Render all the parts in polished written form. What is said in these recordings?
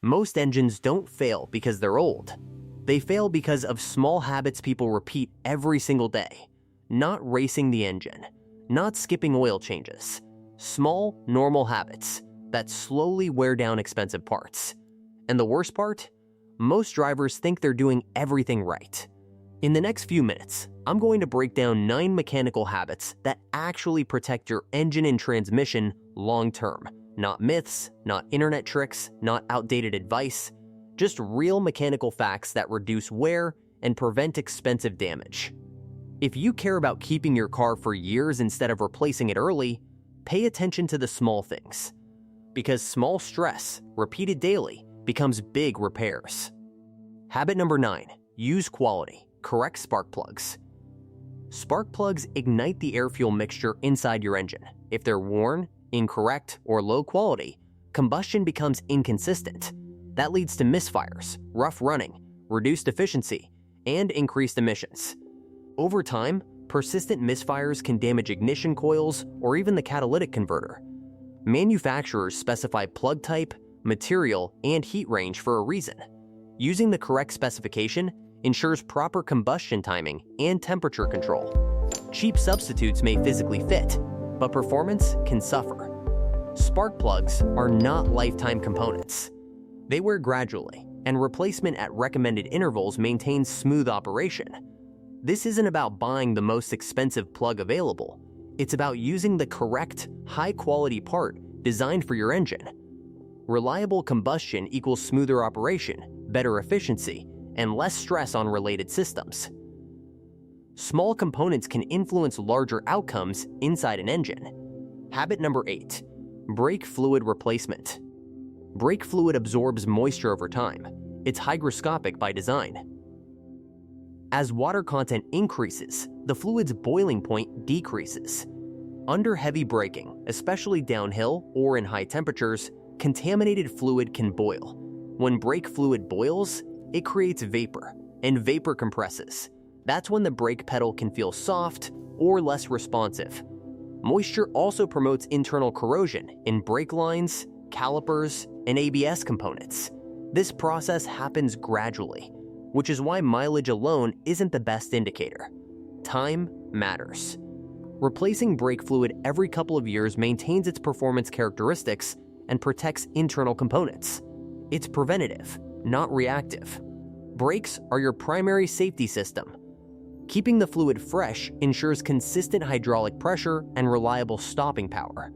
Most engines don't fail because they're old. They fail because of small habits people repeat every single day. Not racing the engine, not skipping oil changes. Small, normal habits that slowly wear down expensive parts. And the worst part? Most drivers think they're doing everything right. In the next few minutes, I'm going to break down 9 mechanical habits that actually protect your engine and transmission long-term. Not myths, not internet tricks, not outdated advice, just real mechanical facts that reduce wear and prevent expensive damage. If you care about keeping your car for years instead of replacing it early, pay attention to the small things. Because small stress, repeated daily, becomes big repairs. Habit number 9, use quality, correct spark plugs. Spark plugs ignite the air-fuel mixture inside your engine. If they're worn, incorrect, or low quality, combustion becomes inconsistent. That leads to misfires, rough running, reduced efficiency, and increased emissions. Over time, persistent misfires can damage ignition coils or even the catalytic converter. Manufacturers specify plug type, material, and heat range for a reason. Using the correct specification ensures proper combustion timing and temperature control. Cheap substitutes may physically fit, but performance can suffer. Spark plugs are not lifetime components. They wear gradually, and replacement at recommended intervals maintains smooth operation. This isn't about buying the most expensive plug available. It's about using the correct, high-quality part designed for your engine. Reliable combustion equals smoother operation, better efficiency, and less stress on related systems. Small components can influence larger outcomes inside an engine. Habit number 8, brake fluid replacement. Brake fluid absorbs moisture over time. It's hygroscopic by design. As water content increases, the fluid's boiling point decreases. Under heavy braking, especially downhill or in high temperatures, contaminated fluid can boil. When brake fluid boils, it creates vapor, and vapor compresses. That's when the brake pedal can feel soft or less responsive. Moisture also promotes internal corrosion in brake lines, calipers, and ABS components. This process happens gradually, which is why mileage alone isn't the best indicator. Time matters. Replacing brake fluid every couple of years maintains its performance characteristics and protects internal components. It's preventative, not reactive. Brakes are your primary safety system. Keeping the fluid fresh ensures consistent hydraulic pressure and reliable stopping power.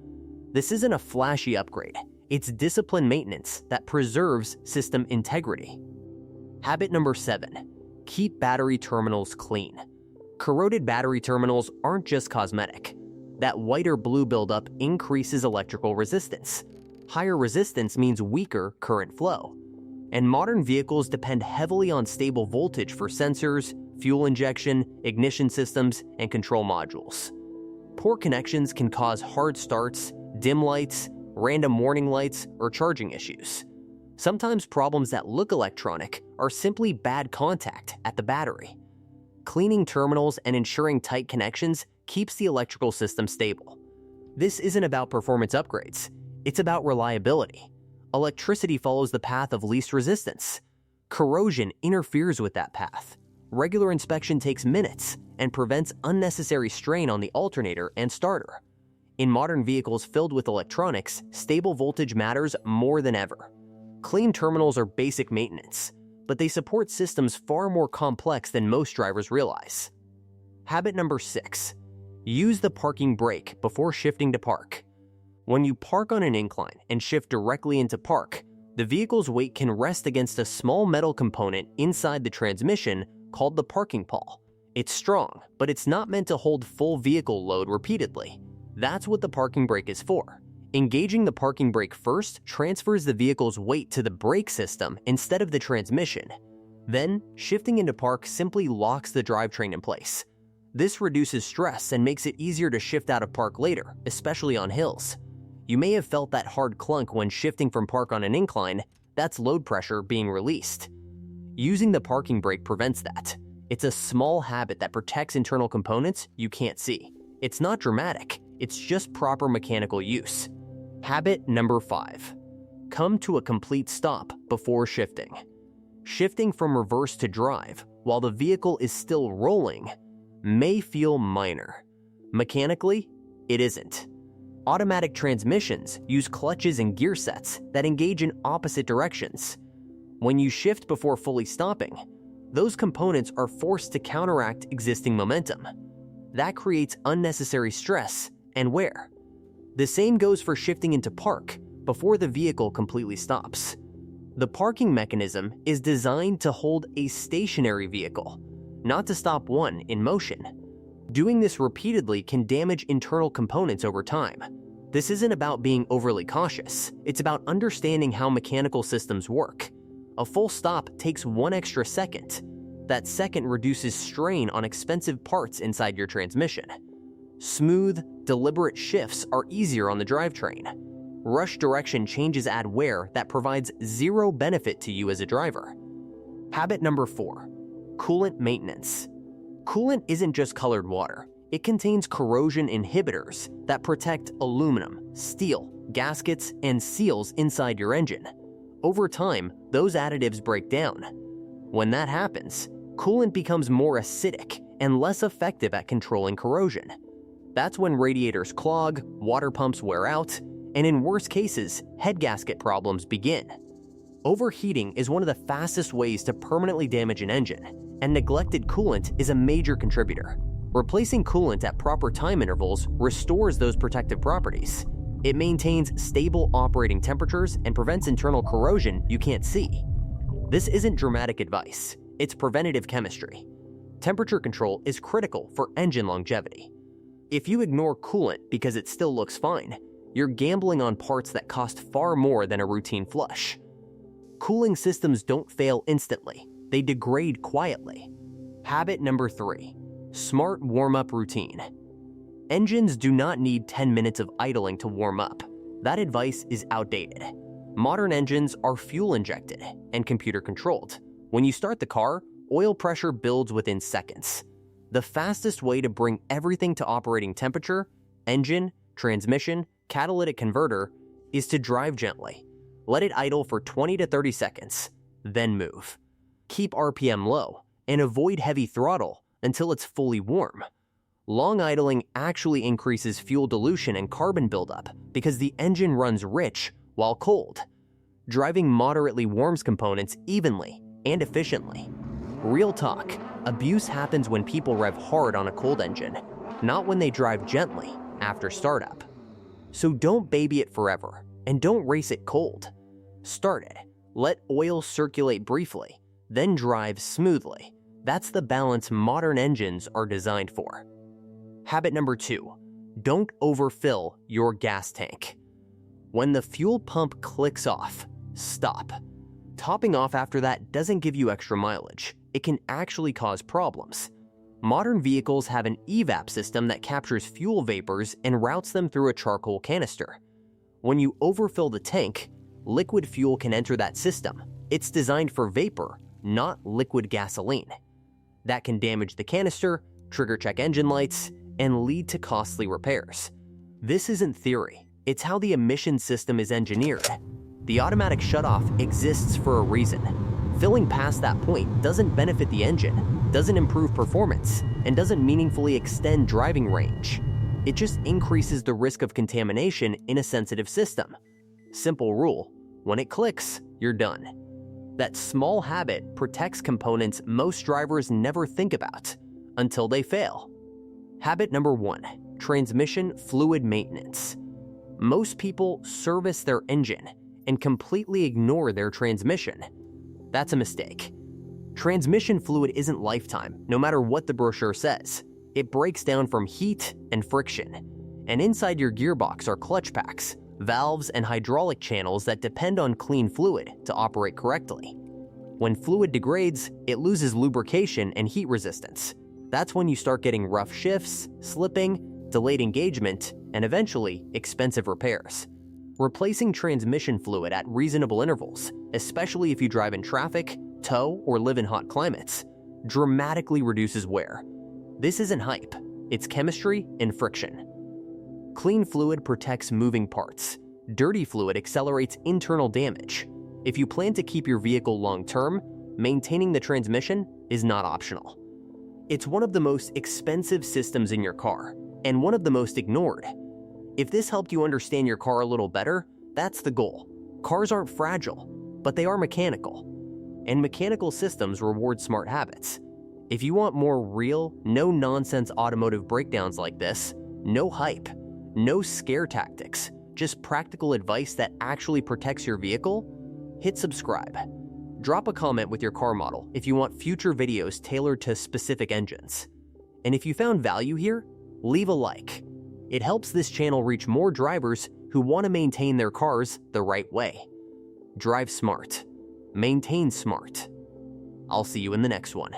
This isn't a flashy upgrade. It's disciplined maintenance that preserves system integrity. Habit number 7, keep battery terminals clean. Corroded battery terminals aren't just cosmetic. That white or blue buildup increases electrical resistance. Higher resistance means weaker current flow. And modern vehicles depend heavily on stable voltage for sensors, fuel injection, ignition systems, and control modules. Poor connections can cause hard starts, dim lights, random warning lights, or charging issues. Sometimes problems that look electronic are simply bad contact at the battery. Cleaning terminals and ensuring tight connections keeps the electrical system stable. This isn't about performance upgrades. It's about reliability. Electricity follows the path of least resistance. Corrosion interferes with that path. Regular inspection takes minutes and prevents unnecessary strain on the alternator and starter. In modern vehicles filled with electronics, stable voltage matters more than ever. Clean terminals are basic maintenance, but they support systems far more complex than most drivers realize. Habit number 6, use the parking brake before shifting to park. When you park on an incline and shift directly into park, the vehicle's weight can rest against a small metal component inside the transmission called the parking pawl. It's strong, but it's not meant to hold full vehicle load repeatedly. That's what the parking brake is for. Engaging the parking brake first transfers the vehicle's weight to the brake system instead of the transmission. Then, shifting into park simply locks the drivetrain in place. This reduces stress and makes it easier to shift out of park later, especially on hills. You may have felt that hard clunk when shifting from park on an incline. That's load pressure being released. Using the parking brake prevents that. It's a small habit that protects internal components you can't see. It's not dramatic, it's just proper mechanical use. Habit number 5, come to a complete stop before shifting. Shifting from reverse to drive while the vehicle is still rolling may feel minor. Mechanically, it isn't. Automatic transmissions use clutches and gear sets that engage in opposite directions. When you shift before fully stopping, those components are forced to counteract existing momentum. That creates unnecessary stress and wear. The same goes for shifting into park before the vehicle completely stops. The parking mechanism is designed to hold a stationary vehicle, not to stop one in motion. Doing this repeatedly can damage internal components over time. This isn't about being overly cautious. It's about understanding how mechanical systems work. A full stop takes one extra second. That second reduces strain on expensive parts inside your transmission. Smooth, deliberate shifts are easier on the drivetrain. Rush direction changes add wear that provides zero benefit to you as a driver. Habit number 4, coolant maintenance. Coolant isn't just colored water. It contains corrosion inhibitors that protect aluminum, steel, gaskets, and seals inside your engine. Over time, those additives break down. When that happens, coolant becomes more acidic and less effective at controlling corrosion. That's when radiators clog, water pumps wear out, and in worse cases, head gasket problems begin. Overheating is one of the fastest ways to permanently damage an engine, and neglected coolant is a major contributor. Replacing coolant at proper time intervals restores those protective properties. It maintains stable operating temperatures and prevents internal corrosion you can't see. This isn't dramatic advice, it's preventative chemistry. Temperature control is critical for engine longevity. If you ignore coolant because it still looks fine, you're gambling on parts that cost far more than a routine flush. Cooling systems don't fail instantly, they degrade quietly. Habit number 3, smart warm-up routine. Engines do not need 10 minutes of idling to warm up. That advice is outdated. Modern engines are fuel-injected and computer-controlled. When you start the car, oil pressure builds within seconds. The fastest way to bring everything to operating temperature, engine, transmission, catalytic converter, is to drive gently. Let it idle for 20 to 30 seconds, then move. Keep RPM low and avoid heavy throttle until it's fully warm. Long idling actually increases fuel dilution and carbon buildup because the engine runs rich while cold. Driving moderately warms components evenly and efficiently. Real talk, abuse happens when people rev hard on a cold engine, not when they drive gently after startup. So don't baby it forever, and don't race it cold. Start it, let oil circulate briefly, then drive smoothly. That's the balance modern engines are designed for. Habit number 2, don't overfill your gas tank. When the fuel pump clicks off, stop. Topping off after that doesn't give you extra mileage. It can actually cause problems. Modern vehicles have an evap system that captures fuel vapors and routes them through a charcoal canister. When you overfill the tank, liquid fuel can enter that system. It's designed for vapor, not liquid gasoline. That can damage the canister, trigger check engine lights, and lead to costly repairs. This isn't theory. It's how the emission system is engineered. The automatic shutoff exists for a reason. Filling past that point doesn't benefit the engine, doesn't improve performance, and doesn't meaningfully extend driving range. It just increases the risk of contamination in a sensitive system. Simple rule, when it clicks, you're done. That small habit protects components most drivers never think about until they fail. Habit number 1, transmission fluid maintenance. Most people service their engine and completely ignore their transmission. That's a mistake. Transmission fluid isn't lifetime, no matter what the brochure says. It breaks down from heat and friction. And inside your gearbox are clutch packs, valves, and hydraulic channels that depend on clean fluid to operate correctly. When fluid degrades, it loses lubrication and heat resistance. That's when you start getting rough shifts, slipping, delayed engagement, and eventually expensive repairs. Replacing transmission fluid at reasonable intervals, especially if you drive in traffic, tow, or live in hot climates, dramatically reduces wear. This isn't hype, it's chemistry and friction. Clean fluid protects moving parts, Dirty fluid accelerates internal damage. If you plan to keep your vehicle long-term, maintaining the transmission is not optional. It's one of the most expensive systems in your car, and one of the most ignored. If this helped you understand your car a little better, that's the goal. Cars aren't fragile, but they are mechanical. And mechanical systems reward smart habits. If you want more real, no-nonsense automotive breakdowns like this, no hype, no scare tactics, just practical advice that actually protects your vehicle, hit subscribe. Drop a comment with your car model if you want future videos tailored to specific engines. And if you found value here, leave a like. It helps this channel reach more drivers who want to maintain their cars the right way. Drive smart. Maintain smart. I'll see you in the next one.